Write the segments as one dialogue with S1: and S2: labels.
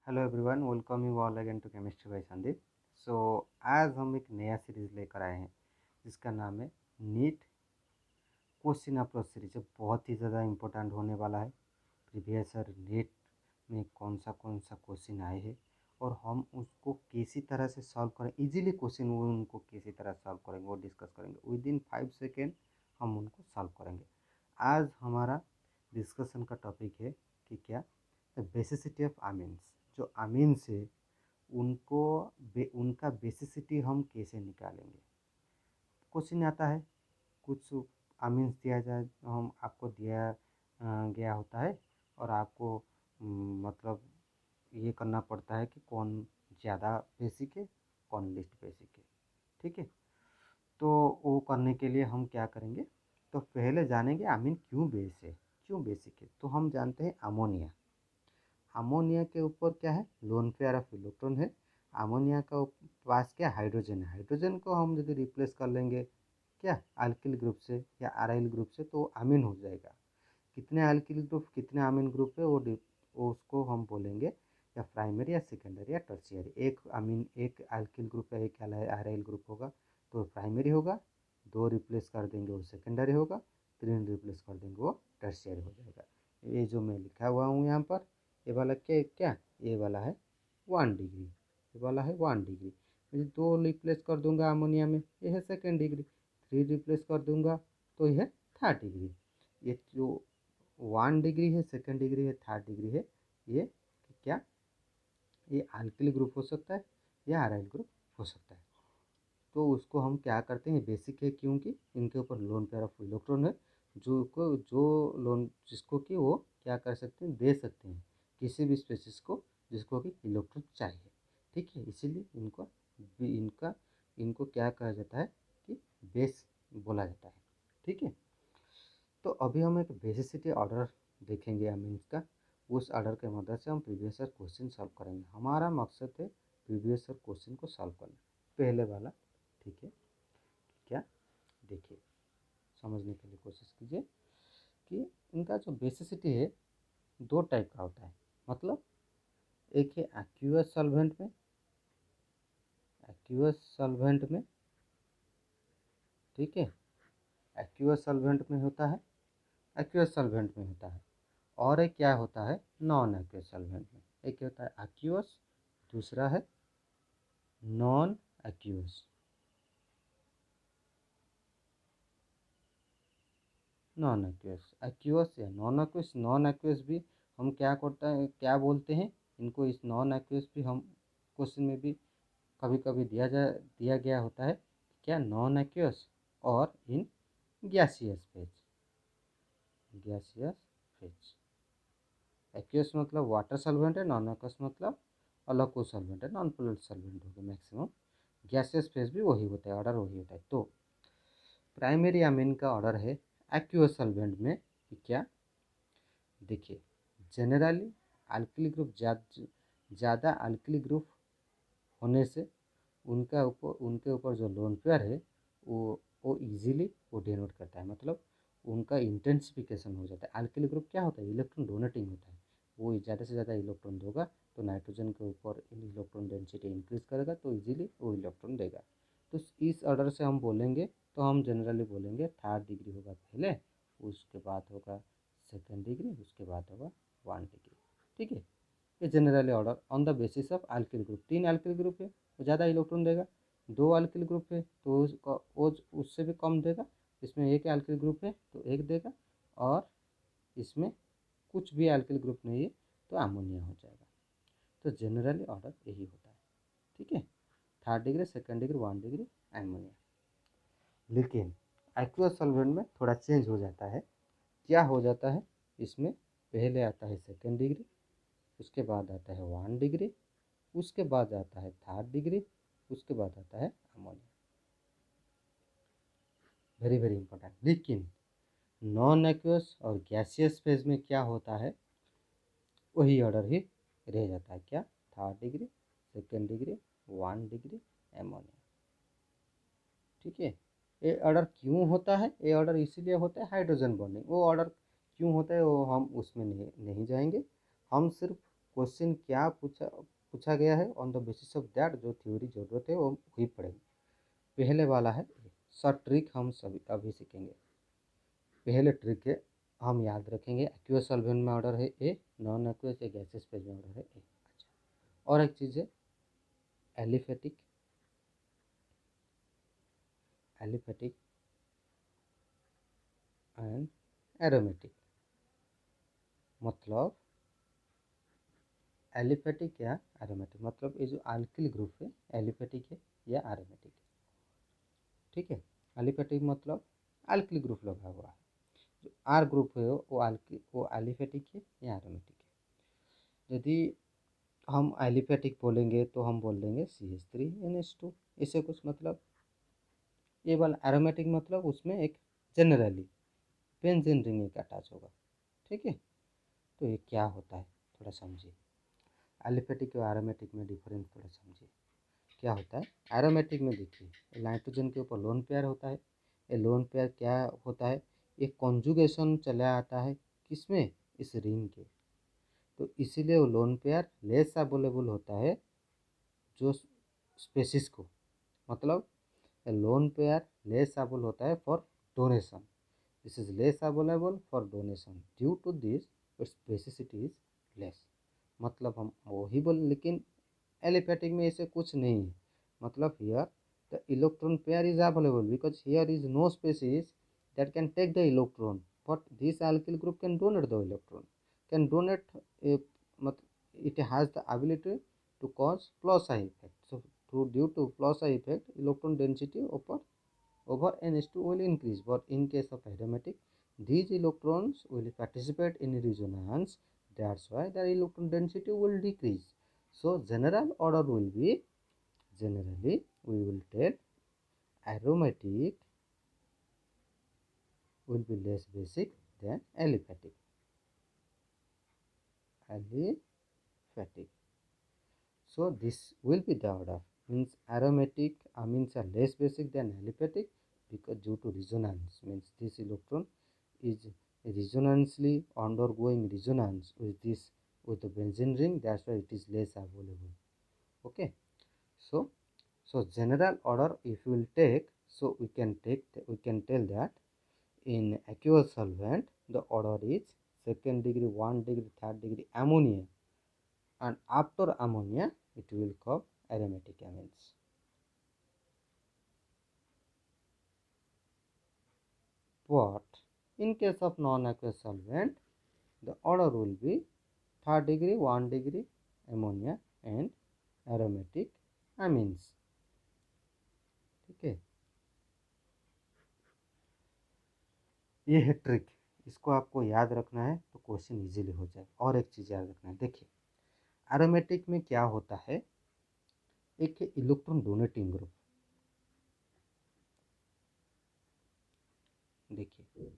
S1: Hello everyone, welcome you all again to chemistry by Sandeep. So आज हम एक नया सीरीज़ लेकर आए हैं जिसका नाम है नीट क्वेश्चन अप्रोच सीरीज। बहुत ही ज़्यादा इम्पोर्टेंट होने वाला है। प्रीवियस ईयर नीट में कौन सा क्वेश्चन आए हैं और हम उसको किसी तरह से सॉल्व करें, इजीली क्वेश्चन वो उनको किसी तरह सॉल्व करेंगे वो डिस्कस करेंगे। विद इन 5 सेकेंड हम उनको सॉल्व करेंगे। आज हमारा डिस्कशन का टॉपिक है कि क्या द बेसिसिटी ऑफ अमीन्स। जो अमीन्स है उनको उनका बेसिसिटी हम कैसे निकालेंगे। क्वेश्चन आता है, कुछ अमीन्स दिया जाए, हम आपको दिया गया होता है और आपको मतलब ये करना पड़ता है कि कौन ज़्यादा बेसिक है कौन लिस्ट बेसिक है। ठीक है, तो वो करने के लिए हम क्या करेंगे, तो पहले जानेंगे अमीन क्यों बेस है, क्यों बेसिक है। तो हम जानते हैं अमोनिया। अमोनिया के ऊपर क्या है, लोन पेयर ऑफ इलेक्ट्रॉन है। अमोनिया का पास क्या हाइड्रोजन है। हाइड्रोजन को हम यदि रिप्लेस कर लेंगे क्या अल्किल ग्रुप से या अराइल ग्रुप से तो अमीन हो जाएगा। कितने अल्किल ग्रुप कितने अमीन ग्रुप है वो उसको हम बोलेंगे या प्राइमरी या सेकेंडरी या टर्शियरी। एक अमीन एक अल्किल ग्रुप या एक अराइल ग्रुप होगा तो प्राइमरी होगा, दो रिप्लेस कर देंगे वो सेकेंडरी होगा, तीन रिप्लेस कर देंगे वो टर्शियरी हो जाएगा। ये जो मैं लिखा हुआ हूँ यहाँ पर, ये वाला क्या क्या ये वाला है 1 डिग्री, ये वाला है 1 डिग्री। मैं दो रिप्लेस कर दूंगा अमोनिया में, ये है 2 डिग्री। थ्री रिप्लेस कर दूंगा तो ये है 3 डिग्री। ये जो 1 डिग्री है, 2 डिग्री है, 3 डिग्री है, ये क्या ये अल्किल ग्रुप हो सकता है या अराइल ग्रुप हो सकता है। तो उसको हम क्या करते हैं, बेसिक है क्योंकि इनके ऊपर लोन पेयर ऑफ इलेक्ट्रॉन है जो लोन जिसको कि वो क्या कर सकते हैं, दे सकते हैं किसी भी स्पेसिस को जिसको कि इलेक्ट्रॉन चाहिए। ठीक है, इसीलिए इनका इनको क्या कहा जाता है कि बेस बोला जाता है। ठीक है, तो अभी हम एक बेसिसिटी ऑर्डर देखेंगे अमीन्स का। उस ऑर्डर के मदद से हम प्रीवियस ईयर क्वेश्चन सॉल्व करेंगे। हमारा मकसद है प्रीवियस ईयर क्वेश्चन को सॉल्व करना। पहले वाला, ठीक है, क्या देखिए, समझने के लिए कोशिश कीजिए कि इनका जो बेसिसिटी है दो टाइप का होता है। मतलब एक है एक्यूअस सॉल्वेंट में, ठीक है, एक्यूअस सॉल्वेंट में होता है और एक क्या होता है नॉन एक्यूअस सॉल्वेंट में। एक होता है एक्यूअस, दूसरा है नॉन एक्यूअस। नॉन एक्यूअस, एक्यूअस या नॉन एक्यूअस। नॉन एक्यूअस भी हम क्या करता है, क्या बोलते हैं इनको, इस नॉन एक्यूअस भी हम क्वेश्चन में भी कभी कभी दिया गया होता है क्या, नॉन एक्यूअस और in gaseous phase. Gaseous phase, aqueous मतलब वाटर सॉल्वेंट है, नॉन एक्यूअस मतलब अलग कोई सॉल्वेंट है, नॉन पोलर सॉल्वेंट होगा मैक्सिमम। गैसियस फेज भी वही होता है, ऑर्डर वही होता है। तो प्राइमरी अमीन का ऑर्डर है एक्यूअस सॉल्वेंट में कि क्या, देखिए, जनरली अल्किल ग्रुप ज़्यादा अल्किल ग्रुप होने से उनके ऊपर जो लोन पेयर है वो इजीली वो डिनोट करता है। मतलब उनका इंटेंसिफिकेशन हो जाता है। अल्किल ग्रुप क्या होता है, इलेक्ट्रॉन डोनेटिंग होता है। वो ज़्यादा से ज़्यादा इलेक्ट्रॉन देगा तो नाइट्रोजन के ऊपर इलेक्ट्रॉन डेंसिटी इंक्रीज करेगा तो इजीली वो इलेक्ट्रॉन देगा। तो इस ऑर्डर से हम बोलेंगे तो हम जनरली बोलेंगे 3rd डिग्री होगा पहले, उसके बाद होगा 2nd डिग्री, उसके बाद होगा 1 डिग्री। ठीक है, ये generally order on the basis of alkyl group. 3 alkyl group है तो ज़्यादा इलेक्ट्रॉन देगा, 2 अल्किल ग्रुप है तो वो उससे भी कम देगा। इसमें एक अल्किल ग्रुप है तो एक देगा, और इसमें कुछ भी अल्किल ग्रुप नहीं है तो अमोनिया हो जाएगा। तो जनरली ऑर्डर यही होता है। ठीक है, 3rd degree, 2nd degree, 1 degree ammonia. लेकिन एक्वस सॉल्वेंट में थोड़ा चेंज हो जाता है। क्या हो जाता है, इसमें पहले आता है 2nd डिग्री, उसके बाद आता है 1 डिग्री, उसके बाद आता है 3rd डिग्री, उसके बाद आता है अमोनिया। Very very important. लेकिन नॉन एक्वस और गैसियस फेज में क्या होता है, वही ऑर्डर ही रह जाता है। क्या, 3rd degree, 2nd degree, 1 degree ammonia. ठीक है, ये ऑर्डर क्यों होता है, ये ऑर्डर इसीलिए होता है हाइड्रोजन बॉन्डिंग। वो ऑर्डर क्यों होता है वो हम उसमें नहीं जाएंगे। हम सिर्फ क्वेश्चन क्या पूछा गया है, on the basis of that जो थ्योरी ज़रूरत है वो ही पढ़ेंगे। पहले वाला है शॉर्ट ट्रिक, हम सभी अभी सीखेंगे। पहले ट्रिक है, हम याद रखेंगे एक्वियस सॉल्वेंट में ऑर्डर है ए, नॉन एक्वियस या गैसेस फेज में ऑर्डर है ए। अच्छा, और एक चीज़ है एलिफेटिक एंड एरोमेटिक। मतलब एलिफेटिक या एरोमेटिक, मतलब ये जो अल्किल ग्रुप है एलिफेटिक है या एरोमेटिक है। ठीक है, एलिफेटिक मतलब अल्किल ग्रुप लगा हुआ है। जो आर ग्रुप है वो एलिफेटिक है या एरोमेटिक है। यदि हम एलिफेटिक बोलेंगे तो हम बोल देंगे CH3NH2, इससे कुछ मतलब। ये वाला एरोमेटिक मतलब उसमें एक जनरली बेंजीन रिंग एक अटैच होगा। ठीक है, तो ये क्या होता है थोड़ा समझिए। एलिफेटिक और एरोमेटिक में डिफरेंस थोड़ा समझिए क्या होता है। एरोमेटिक में देखिए नाइट्रोजन के ऊपर लोन पेयर होता है। ये लोन पेयर क्या होता है, ये कॉन्जुगेशन चला आता है किसमें, इस रिंग के। तो इसीलिए वो लोन पेयर लेस अवेलेबल होता है जो स्पेसिस को, मतलब लोन पेयर लेस अवेलेबल होता है for donation. This is less available for donation, due to this its basicity is less. मतलब हम वही बोल, लेकिन एलिफेटिक में ऐसे कुछ नहीं है। मतलब here the electron pair is available because here is no species that can take the electron, but this alkyl group can donate the electron, can donate a, it has the ability to cause plus I effect. So due to plus I effect, electron density over NH2 will increase, but in case of aromatic these electrons will participate in resonance, that's why the electron density will decrease. So generally we will tell aromatic will be less basic than aliphatic. So this will be the order. Means aromatic amines are less basic than aliphatic because due to resonance, means this electron is resonantly undergoing resonance with the benzene ring. That's why it is less available. Okay. So general order if we will take, so we can tell that in aqueous solvent the order is second degree, 1 degree, third degree ammonia, and after ammonia it will come aromatic amines. But in case of non-aqueous solvent the order will be third degree, 1 degree ammonia and aromatic amines. ठीक है, ये है trick, इसको आपको याद रखना है तो क्वेश्चन इजीली हो जाए। और एक चीज़ याद रखना है, देखिए एरोमेटिक में क्या होता है, एक है इलेक्ट्रॉन डोनेटिंग ग्रुप। देखिए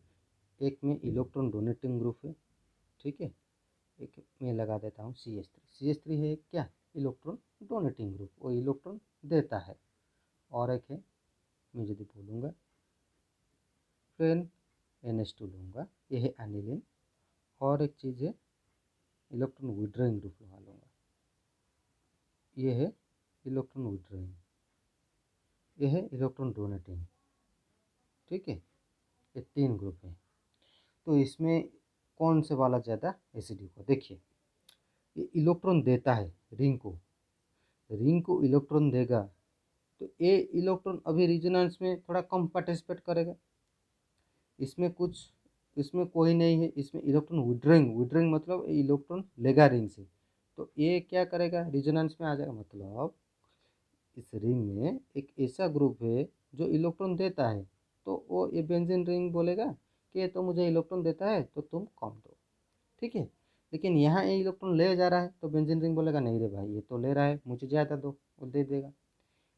S1: एक में इलेक्ट्रॉन डोनेटिंग ग्रुप है, ठीक है। एक मैं लगा देता हूँ CH3 है क्या, इलेक्ट्रॉन डोनेटिंग ग्रुप, वो इलेक्ट्रॉन देता है। और एक है मैं यदि बोलूँगा फिर NH2 लूँगा, ये है एनिलीन। और एक चीज़ है इलेक्ट्रॉन विड्रॉइंग ग्रुप लगा लूँगा, ये है इलेक्ट्रॉन विड्रॉइंग, ये है इलेक्ट्रॉन डोनेटिंग। ठीक है, ये 3 ग्रुप हैं। तो इसमें कौन से वाला ज़्यादा एसिडिक हो, देखिए ये इलेक्ट्रॉन देता है रिंग को इलेक्ट्रॉन देगा, तो ये इलेक्ट्रॉन अभी रिजोनेंस में थोड़ा कम पार्टिसिपेट करेगा। इसमें कोई नहीं है, इसमें इलेक्ट्रॉन विड्रॉइंग मतलब इलेक्ट्रॉन लेगा रिंग से, तो ये क्या करेगा, रिजोनेंस में आ जाएगा। मतलब इस रिंग में एक ऐसा ग्रुप है जो इलेक्ट्रॉन देता है, तो वो ये बेंजीन रिंग बोलेगा कि तो मुझे इलेक्ट्रॉन देता है तो तुम कम दो। ठीक है, लेकिन यहाँ ये इलेक्ट्रॉन ले जा रहा है तो बेंजीन रिंग बोलेगा नहीं रे भाई ये तो ले रहा है, मुझे ज़्यादा दो, वो दे देगा।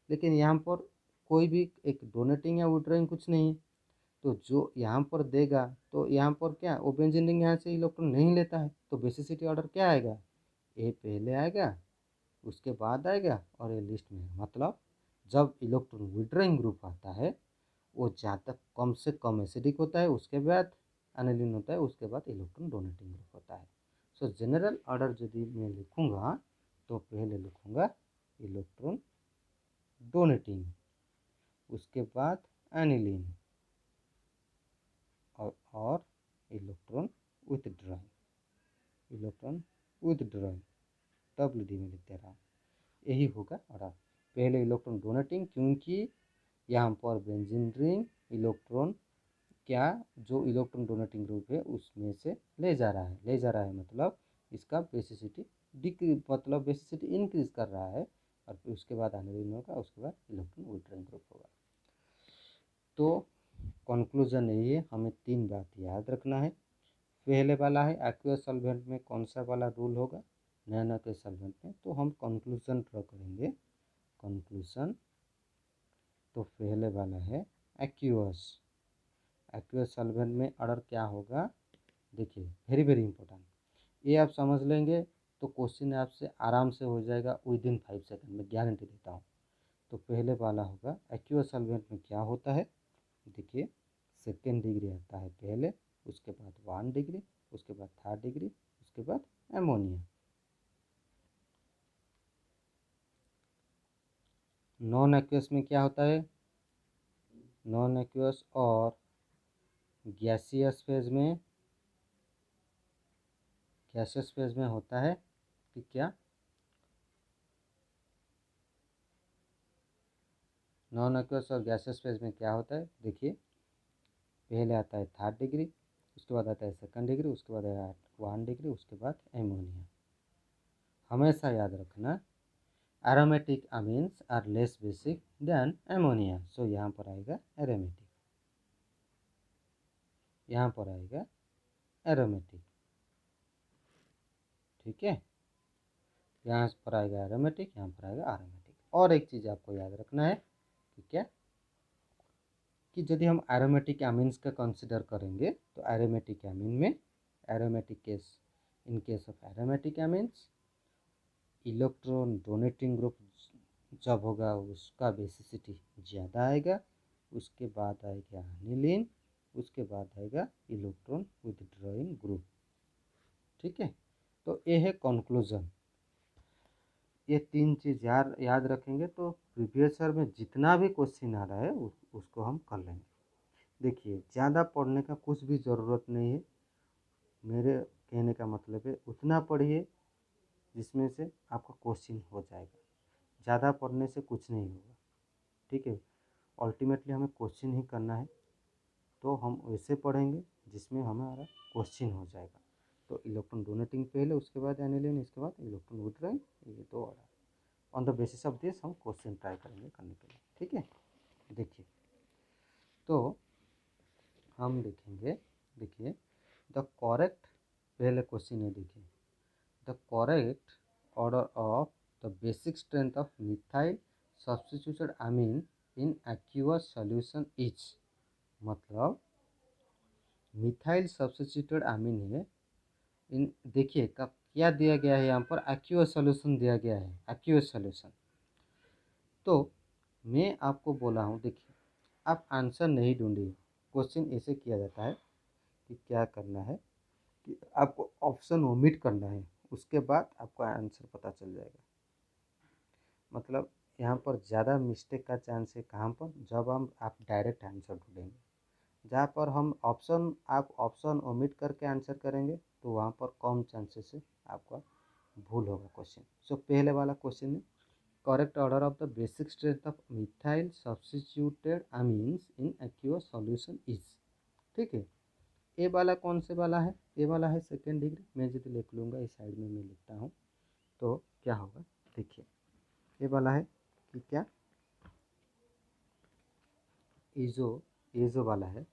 S1: लेकिन यहाँ पर कोई भी एक डोनेटिंग या विड्रॉइंग कुछ नहीं है, तो जो यहाँ पर देगा तो यहाँ पर क्या, वो बेंजीन रिंग यहाँ से इलेक्ट्रॉन नहीं लेता है, तो बेसिसिटी ऑर्डर क्या आएगा, ए पहले आएगा उसके बाद आएगा और ये लिस्ट में। मतलब जब इलेक्ट्रॉन विड्रॉइंग ग्रुप आता है वो ज़्यादा कम से कम एसिडिक होता है, उसके बाद एनिलीन होता है, उसके बाद इलेक्ट्रॉन डोनेटिंग ग्रुप होता है। सो जनरल ऑर्डर यदि मैं लिखूँगा तो पहले लिखूँगा इलेक्ट्रॉन डोनेटिंग, उसके बाद एनिलीन और इलेक्ट्रॉन विथड्रॉइंग WD में लिख दे रहा हूँ, यही होगा ऑर्डर। पहले इलेक्ट्रॉन डोनेटिंग, क्योंकि यहाँ पर बेंजीन रिंग इलेक्ट्रॉन क्या जो इलेक्ट्रॉन डोनेटिंग ग्रुप है उसमें से ले जा रहा है मतलब इसका बेसिसिटी बेसिसिटी इंक्रीज कर रहा है, और फिर उसके बाद एनिलीन होगा, उसके बाद इलेक्ट्रॉन विथड्रॉइंग ग्रुप होगा। तो कंक्लूजन यही है, हमें 3 बात याद रखना है। पहले वाला है एक्वस सॉल्वेंट में कौन सा वाला रूल होगा, नॉन एक्वस सॉल्वेंट में, तो हम कंक्लूजन ड्रॉ करेंगे। कंक्लूजन तो पहले वाला है एक्वस सॉल्वेंट में ऑर्डर क्या होगा, देखिए वेरी वेरी इंपॉर्टेंट, ये आप समझ लेंगे तो क्वेश्चन आपसे आराम से हो जाएगा विदिन 5 सेकंड में, गारंटी देता हूँ। तो पहले वाला होगा एक्वस सॉल्वेंट में क्या होता है, देखिए सेकेंड डिग्री आता है पहले, उसके बाद 1 डिग्री, उसके बाद 3rd डिग्री, उसके बाद एमोनिया। नॉन एक्वस में क्या होता है, नॉन एक्वस और गैसियस फेज में होता है कि क्या, नॉन एक्वस और गैसियस फेज में क्या होता है, देखिए पहले आता है 3rd डिग्री, उसके बाद आता है 2nd डिग्री, उसके बाद आता है 1 डिग्री, उसके बाद एमोनिया। हमेशा याद रखना aromatic amines are less basic than ammonia, so यहाँ पर आएगा एरोमेटिक, यहाँ पर आएगा एरोमेटिक, ठीक है, यहाँ पर आएगा एरोमेटिक, यहाँ पर आएगा एरोमेटिक। और एक चीज़ आपको याद रखना है कि क्या, कि यदि हम एरोमेटिक एमीन्स का कंसिडर करेंगे तो एरोमेटिक एमीन में aromatic case, in case of aromatic amines electron donating group जब होगा उसका बेसिसिटी ज़्यादा आएगा, उसके बाद आएगा एनिलीन, उसके बाद आएगा इलेक्ट्रॉन विथड्रॉइंग ग्रुप, ठीक है। तो ये है कंक्लूजन, ये 3 चीज़ याद रखेंगे तो प्रीवियस ईयर में जितना भी क्वेश्चन आ रहा है उसको हम कर लेंगे। देखिए ज़्यादा पढ़ने का कुछ भी ज़रूरत नहीं है, मेरे कहने का मतलब है उतना पढ़िए जिसमें से आपका क्वेश्चन हो जाएगा, ज़्यादा पढ़ने से कुछ नहीं होगा, ठीक है। अल्टीमेटली हमें क्वेश्चन ही करना है, तो हम वैसे पढ़ेंगे जिसमें हमारा क्वेश्चन हो जाएगा। तो इलेक्ट्रॉन डोनेटिंग पहले, उसके बाद एनिलीन, इसके बाद इलेक्ट्रॉन विथड्रॉइंग, ये 2 order, on the basis of this हम क्वेश्चन ट्राई करेंगे करने के लिए, ठीक है। देखिए तो हम देखेंगे, देखिए द करेक्ट, पहले क्वेश्चन है, देखिए the correct order of the basic strength of methyl substituted amine in aqueous solution is, मतलब मिथाइल सब्स्टिट्यूटेड अमीन है इन, देखिए कब क्या दिया गया है, यहाँ पर एक्वस सॉल्यूशन दिया गया है, एक्वस सॉल्यूशन। तो मैं आपको बोला हूँ, देखिए आप आंसर नहीं ढूंढिए, क्वेश्चन ऐसे किया जाता है कि क्या करना है कि आपको ऑप्शन ओमिट करना है, उसके बाद आपको आंसर पता चल जाएगा। मतलब यहाँ पर ज़्यादा मिस्टेक का चांस है कहाँ पर, जब हम आप डायरेक्ट आंसर ढूंढेंगे, जहाँ पर हम आप ऑप्शन ओमिट करके आंसर करेंगे तो वहाँ पर कम चांसेस है आपका भूल होगा क्वेश्चन। सो पहले वाला क्वेश्चन है correct order of the basic strength of methyl substituted amines in aqueous solution is, ठीक है। ए वाला कौन से वाला है, ए वाला है सेकेंड डिग्री, मैं यदि लिख लूँगा इस साइड में मैं लिखता हूँ तो क्या होगा, देखिए ये वाला है कि क्या, ये जो वाला है,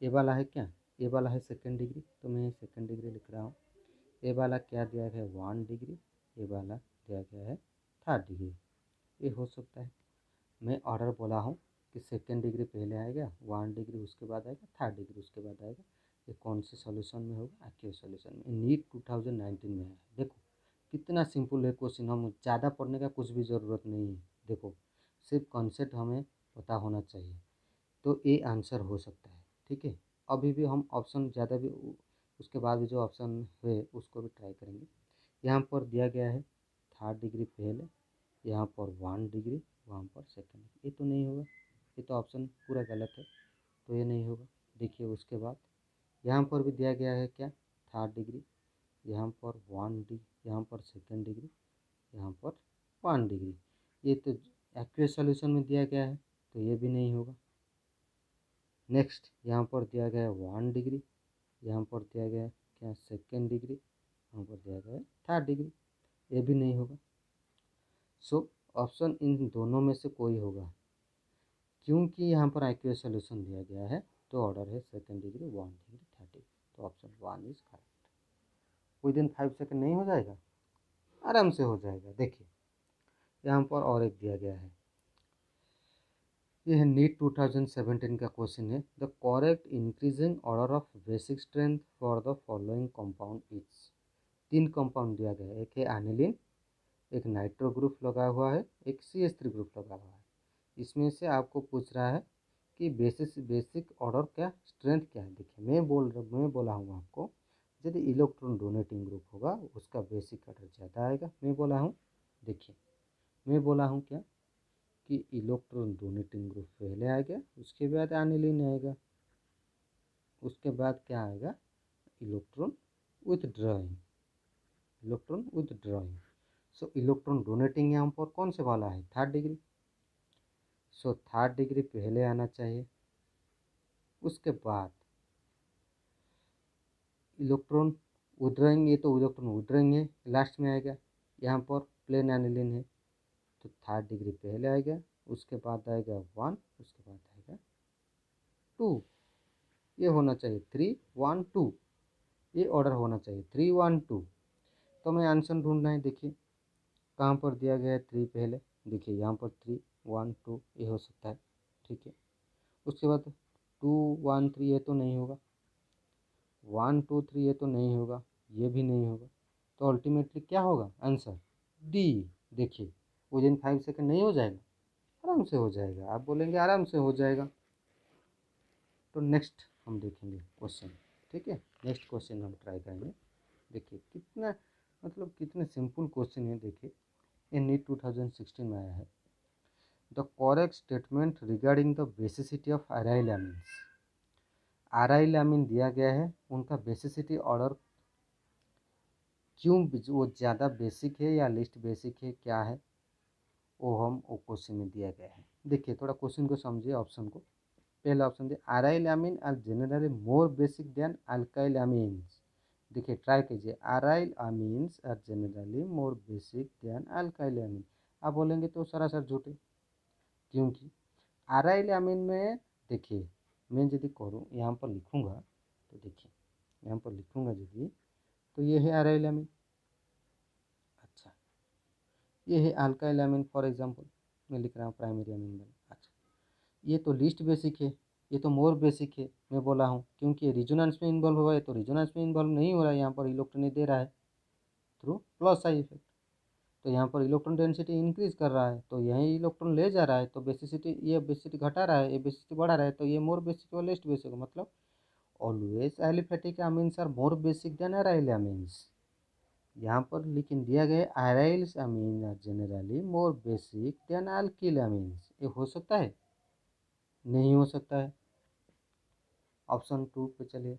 S1: ये वाला है क्या, ये वाला है सेकेंड डिग्री, तो मैं सेकेंड डिग्री लिख रहा हूँ। ये वाला क्या दिया गया है 1 डिग्री, ये वाला दिया गया है 3rd डिग्री, ये हो सकता है। मैं ऑर्डर बोला हूँ कि सेकेंड डिग्री पहले आएगा, 1 डिग्री उसके बाद आएगा, 3rd डिग्री उसके बाद आएगा, ये कौन से सॉल्यूशन में होगा, एक्वस सॉल्यूशन में, नीट 2019 में है। देखो कितना सिंपल है क्वेश्चन, हम ज़्यादा पढ़ने का कुछ भी ज़रूरत नहीं है, देखो सिर्फ कॉन्सेप्ट हमें पता होना चाहिए, तो ये आंसर हो सकता है, ठीक है। अभी भी हम ऑप्शन ज़्यादा भी उसके बाद भी जो ऑप्शन है उसको भी ट्राई करेंगे। यहाँ पर दिया गया है 3rd डिग्री पहले, यहाँ पर 1 डिग्री, वहाँ पर 2nd डिग्री। ये तो नहीं होगा, ये तो ऑप्शन पूरा गलत है, तो ये नहीं होगा। देखिए उसके बाद यहाँ पर भी दिया गया है क्या 3rd डिग्री, यहाँ पर 1 डिग्री, यहाँ पर 2nd डिग्री, यहाँ पर 1 डिग्री। ये तो एक्यूरेट सॉल्यूशन में दिया गया है, तो ये भी नहीं होगा। नेक्स्ट यहाँ पर दिया गया है 1 डिग्री, यहाँ पर दिया गया है क्या 2nd डिग्री, यहाँ पर दिया गया है 3rd डिग्री, ये भी नहीं होगा। सो ऑप्शन इन दोनों में से कोई होगा, क्योंकि यहाँ पर एक्यूरेट सॉल्यूशन दिया गया है, तो ऑर्डर है 2nd degree, 1 degree, 3rd degree, तो option 1 is correct. Within 5 second नहीं हो जाएगा, आराम से हो जाएगा। देखिए यहाँ पर और एक दिया गया है, ये है नीट 2017 का क्वेश्चन है। The correct increasing order of basic strength for the following compound is. 3 compound दिया गया है, एक है एनिलीन, एक नाइट्रो ग्रुप लगा हुआ है, एक CH3 ग्रुप लगा हुआ है। इसमें से आपको पूछ रहा है कि बेसिक ऑर्डर क्या स्ट्रेंथ क्या है। देखिए मैं बोला हूँ आपको, यदि इलेक्ट्रॉन डोनेटिंग ग्रुप होगा उसका बेसिक ऑर्डर ज़्यादा आएगा। मैं बोला हूँ, देखिए मैं बोला हूँ क्या कि इलेक्ट्रॉन डोनेटिंग ग्रुप पहले आएगा, उसके बाद एनिलीन आएगा, उसके बाद क्या आएगा इलेक्ट्रॉन विथड्रॉइंग, इलेक्ट्रॉन विथड्रॉइंग। सो इलेक्ट्रॉन डोनेटिंग यहाँ पर कौन से वाला है 3rd डिग्री, सो 3rd डिग्री पहले आना चाहिए। उसके बाद इलेक्ट्रॉन विथड्रॉइंग, ये तो इलेक्ट्रॉन विथड्रॉइंग है, लास्ट में आएगा। यहाँ पर प्लेन एनिलीन है, तो 3rd डिग्री पहले आएगा, उसके बाद आएगा 1, उसके बाद आएगा 2। ये होना चाहिए 3 1 2, ये ऑर्डर होना चाहिए 3 1 2। तो हमें आंसर ढूंढना है। देखिए कहाँ पर दिया गया है 3 पहले, देखिए यहाँ पर 3 1 2 ये हो सकता है, ठीक है। उसके बाद 2 1 3 ये तो नहीं होगा, 1 2 3 ये तो नहीं होगा, ये भी नहीं होगा। तो अल्टीमेटली क्या होगा आंसर डी। देखिए विदिन 5 सेकेंड नहीं हो जाएगा, आराम से हो जाएगा। आप बोलेंगे आराम से हो जाएगा, तो नेक्स्ट हम देखेंगे क्वेश्चन, ठीक है। नेक्स्ट क्वेश्चन हम ट्राई करेंगे। देखिए कितना मतलब कितने सिंपल क्वेश्चन है। देखिए ये नीट 2016 में आया है। The correct statement regarding the basicity of aryl amines. Aryl amine दिया गया है, उनका बेसिसिटी ऑर्डर क्यों, वो ज़्यादा बेसिक है या लिस्ट बेसिक है क्या है, वो क्वेश्चन में दिया गया है। देखिए थोड़ा क्वेश्चन को समझिए। ऑप्शन को पहला option they aryl amine are generally more basic than alkyl amines. देखिए ट्राई कीजिए, aryl amines are generally more basic than alkyl amine. आप बोलेंगे तो सरासर झूठे, क्योंकि अराइल एमीन में देखिए मैं यदि करूँ यहाँ पर लिखूँगा, तो देखिए यहाँ पर लिखूँगा यदि, तो ये है अराइल एमीन। अच्छा ये है अल्काइल एमीन, फॉर एग्जांपल मैं लिख रहा हूँ प्राइमरी एमीन में। अच्छा ये तो लिस्ट बेसिक है, ये तो मोर बेसिक है। मैं बोला हूँ क्योंकि ये रिजोनेंस में इन्वॉल्व हुआ है, तो रिजोनेंस में इन्वॉल्व नहीं हो रहा है, यहाँ पर इलेक्ट्रॉन दे रहा है थ्रू प्लस आई इफेक्ट। तो यहाँ पर इलेक्ट्रॉन डेंसिटी इंक्रीज कर रहा है, तो यही इलेक्ट्रॉन ले जा रहा है, तो बेसिसिटी, ये बेसिसिटी घटा रहा है, ये बेसिसिटी बढ़ा रहा है, तो ये मोर बेसिक और लेस्ट बेसिक, मतलब always aliphatic amines are more basic than aryl amines. यहाँ पर लेकिन दिया गया aryl amine are generally more basic than alkyl amines. ये हो सकता है, नहीं हो सकता है। ऑप्शन 2 पे चलिए,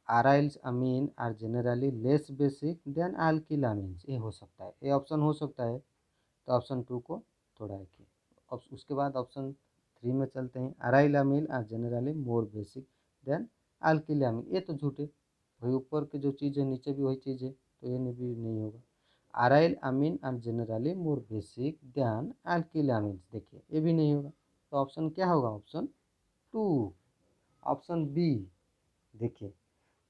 S1: aryls amine are generally less basic than alkyl amines. ये हो सकता है, ये ऑप्शन हो सकता है, तो ऑप्शन 2 को थोड़ा रखिए। अब उसके बाद ऑप्शन 3 में चलते हैं, aryl amine are generally more basic than alkyl amine. ये तो झूठे भाई, ऊपर की जो चीज़ है नीचे भी वही चीज़ है, तो ये भी नहीं होगा। Aryl amine are generally more basic than alkyl amines, देखिए ये भी नहीं होगा। तो ऑप्शन क्या होगा, ऑप्शन 2, ऑप्शन बी। देखिए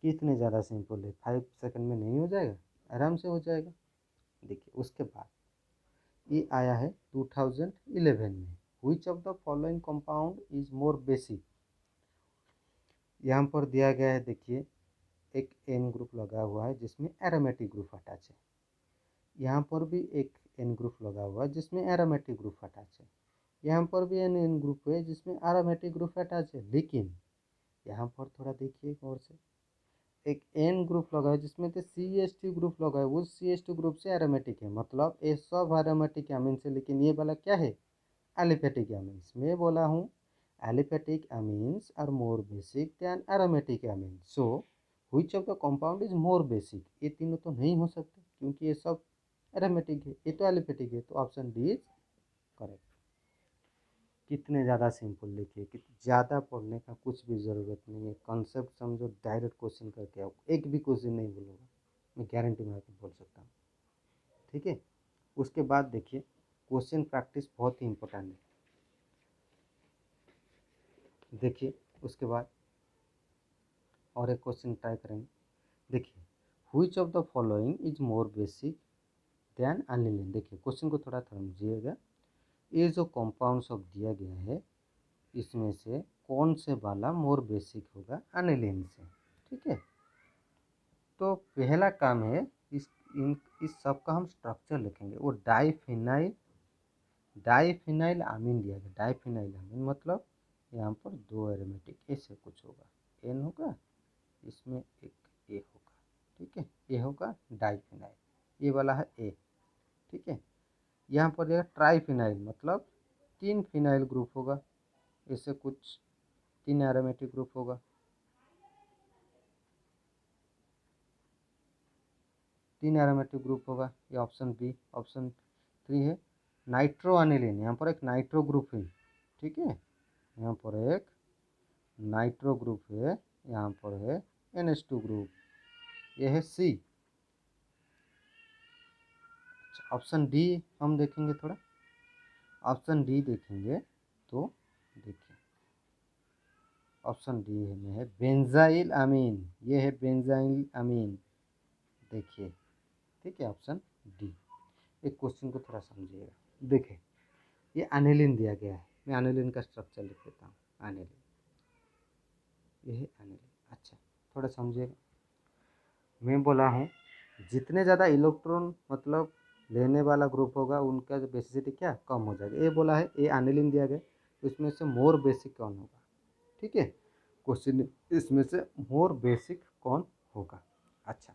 S1: कितने ज़्यादा सिंपल है, 5 सेकंड में नहीं हो जाएगा, आराम से हो जाएगा। देखिए उसके बाद ये आया है 2011 में, which of the following compound is more basic. यहाँ पर दिया गया है, देखिए एक एन ग्रुप लगा हुआ है जिसमें एरोमेटिक ग्रुप अटैच है, यहाँ पर भी एक एन ग्रुप लगा हुआ है जिसमें एरोमेटिक ग्रुप अटैच है, यहाँ पर भी एन ग्रुप है जिसमें एरोमेटिक ग्रुप अटैच है। लेकिन यहाँ पर थोड़ा देखिए गौर से, एक एन ग्रुप लगा है जिसमें से CH2 ग्रुप लगा है, वो CH2 ग्रुप से एरोमेटिक है, मतलब ये सब एरोमेटिक एमिन्स है, लेकिन ये वाला क्या है, एलिफेटिक एमिन्स। मैं बोला हूँ aliphatic amines are more basic than aromatic amines, so which of the compound is more basic, ये तीनों तो नहीं हो सकते क्योंकि ये सब एरोमेटिक है, ये तो एलिफेटिक है, तो ऑप्शन डी इज करेक्ट। कितने ज़्यादा सिंपल लिखिए, कि ज़्यादा पढ़ने का कुछ भी ज़रूरत नहीं है, कॉन्सेप्ट समझो, डायरेक्ट क्वेश्चन करके आओ, एक भी क्वेश्चन नहीं भूलूंगा, मैं गारंटी मार के बोल सकता हूँ। ठीक है, उसके बाद देखिए क्वेश्चन प्रैक्टिस बहुत ही इंपॉर्टेंट है। देखिए उसके बाद और एक क्वेश्चन ट्राई करेंगे। देखिए which of the following is more basic then aniline. देखिए क्वेश्चन को थोड़ा समझिएगा, ये जो कंपाउंड्स ऑफ दिया गया है इसमें से कौन से वाला मोर बेसिक होगा एनिलीन से। ठीक है, तो पहला काम है इस सब का हम स्ट्रक्चर लिखेंगे। वो डाइफिनाइल अमीन दिया गया, डाइफिनाइल अमीन मतलब यहाँ पर दो एरोमेटिक ऐसे कुछ होगा, एन होगा, इसमें एक ए होगा। ठीक है, ए होगा डाइफिनाइल, ये वाला है ए। ठीक है, यहाँ पर देगा ट्राइफिनाइल मतलब तीन फिनाइल ग्रुप होगा, ऐसे कुछ तीन एरोमेटिक ग्रुप होगा, तीन एरोमेटिक ग्रुप होगा, ये ऑप्शन बी। ऑप्शन 3 है नाइट्रो अनिलीन, यहाँ पर एक नाइट्रो ग्रुप है। ठीक है, यहाँ पर एक नाइट्रो ग्रुप है, यहाँ पर है NH2 ग्रुप, ये है सी। ऑप्शन डी हम देखेंगे थोड़ा, ऑप्शन डी देखेंगे तो देखिए ऑप्शन डी में है बेंजाइल अमीन, ये है बेंजाइल अमीन, देखिए। ठीक है, ऑप्शन डी। एक क्वेश्चन को थोड़ा समझिएगा, देखिए ये एनिलीन दिया गया है, मैं एनिलीन का स्ट्रक्चर लिख देता हूँ। एनिलीन, ये है एनिलीन। अच्छा थोड़ा समझिएगा, मैं बोला हूँ जितने ज़्यादा इलेक्ट्रॉन मतलब लेने वाला ग्रुप होगा उनका जो बेसिसिटी क्या कम हो जाएगा। ये बोला है ये एनिलीन दिया गया, तो इसमें से मोर बेसिक कौन होगा। ठीक है, क्वेश्चन इसमें से मोर बेसिक कौन होगा। अच्छा,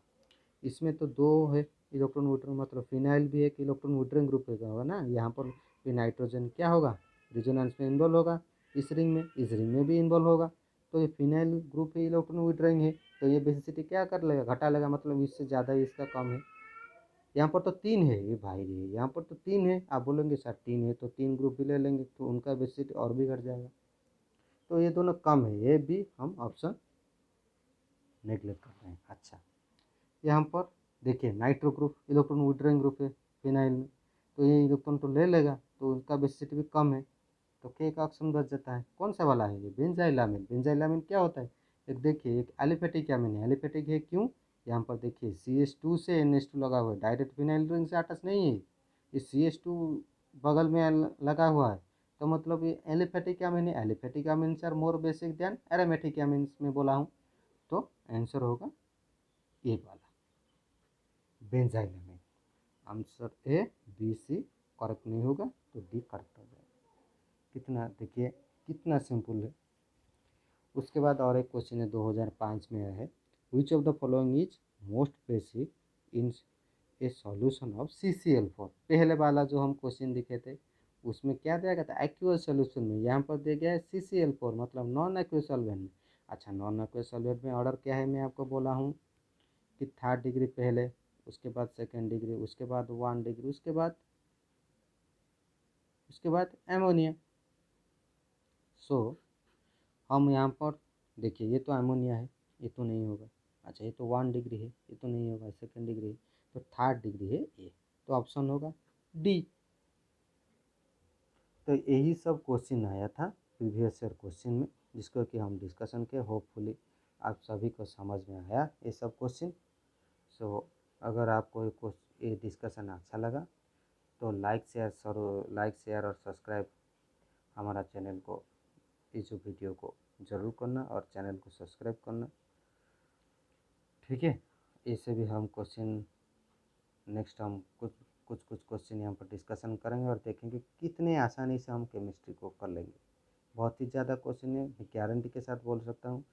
S1: इसमें तो दो है इलेक्ट्रॉन विड्रॉइंग, मतलब फिनाइल भी एक इलेक्ट्रॉन विड्रॉइंग ग्रुप होगा ना, यहाँ पर भी नाइट्रोजन क्या होगा रिजोनेंस में इन्वॉल्व होगा, इस रिंग में भी इन्वॉल्व होगा, तो ये फिनाइल ग्रुप है इलेक्ट्रॉन विड्रॉइंग है, तो ये बेसिसिटी क्या कर लेगा घटा लेगा, मतलब इससे ज़्यादा इसका कम है। यहाँ पर तो तीन है ये भाई, ये यहाँ पर तो तीन है, आप बोलेंगे सर तीन है तो तीन ग्रुप भी ले लेंगे तो उनका बेसिसिटी और भी घट जाएगा, तो ये दोनों कम है, ये भी हम ऑप्शन नेग्लेक्ट कर रहे हैं। अच्छा, यहाँ पर देखिए nitro group electron withdrawing group है फिनाइल में, तो ये इलेक्ट्रॉन तो ले लेगा, तो उसका बेसिसिटी भी कम है, तो के का ऑप्शन बच जाता है। कौन सा वाला है ये बेंजाइलामिन। बेंजाइलामिन क्या होता है, एक देखिए एक एलिफेटिक अमीन है, एलिफेटिक है क्यों, यहाँ पर देखिए CH2 से NH2 लगा हुआ है, डायरेक्ट फिनाइल रिंग से अटैच नहीं है, ये CH2 बगल में लगा हुआ है, तो मतलब ये एलिफेटिक अमीन है। Aliphatic amine are more basic than aromatic amine में बोला हूँ, तो आंसर होगा ए वाला benzylamine. Answer A B C correct नहीं होगा, तो डी करेक्ट हो जाएगा। कितना देखिए कितना सिंपल है। उसके बाद और एक क्वेश्चन है 2005 में आया है, which of the following is most basic in A solution of CCl4। पहले वाला जो हम क्वेश्चन दिखे थे उसमें क्या दिया गया था एक्वस सोल्यूशन में, यहाँ पर दिया गया है CCl4 मतलब नॉन एक्वस सॉल्वेंट में। अच्छा, नॉन एक्वस सॉल्वेंट में ऑर्डर क्या है, मैं आपको बोला हूँ कि थर्ड डिग्री पहले, उसके बाद सेकेंड डिग्री, उसके बाद 1 डिग्री, उसके बाद एमोनिया। सो हम यहाँ पर देखिए ये तो अमोनिया है, ये तो नहीं होगा। अच्छा, ये तो 1 डिग्री है, ये तो नहीं होगा, सेकेंड डिग्री है, तो थर्ड डिग्री है ये, तो ऑप्शन होगा डी। तो यही सब क्वेश्चन आया था प्रीवियस ईयर क्वेश्चन में, जिसको कि हम डिस्कशन के, होपफुली आप सभी को समझ में आया ये सब क्वेश्चन। सो अगर आपको ये डिस्कशन अच्छा लगा तो लाइक शेयर और सब्सक्राइब हमारा चैनल को, इस वीडियो को ज़रूर करना और चैनल को सब्सक्राइब करना। ठीक है, इससे भी हम क्वेश्चन नेक्स्ट हम कुछ क्वेश्चन यहाँ पर डिस्कशन करेंगे और देखेंगे कितने आसानी से हम केमिस्ट्री को कर लेंगे। बहुत ही ज़्यादा क्वेश्चन है, मैं गारंटी के साथ बोल सकता हूँ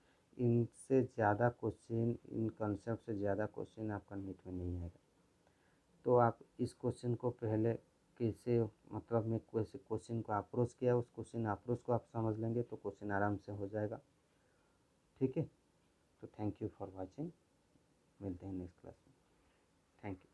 S1: इनसे ज़्यादा क्वेश्चन, इन कंसेप्ट से ज़्यादा क्वेश्चन आपका नीट में नहीं आएगा। तो आप इस क्वेश्चन को पहले कैसे, मतलब मैं कैसे क्वेश्चन को अप्रोच किया, उस क्वेश्चन अप्रोच को आप समझ लेंगे तो क्वेश्चन आराम से हो जाएगा। ठीक है, तो थैंक यू फॉर वॉचिंग। मिलते हैं नेक्स्ट क्लास में। Thank you.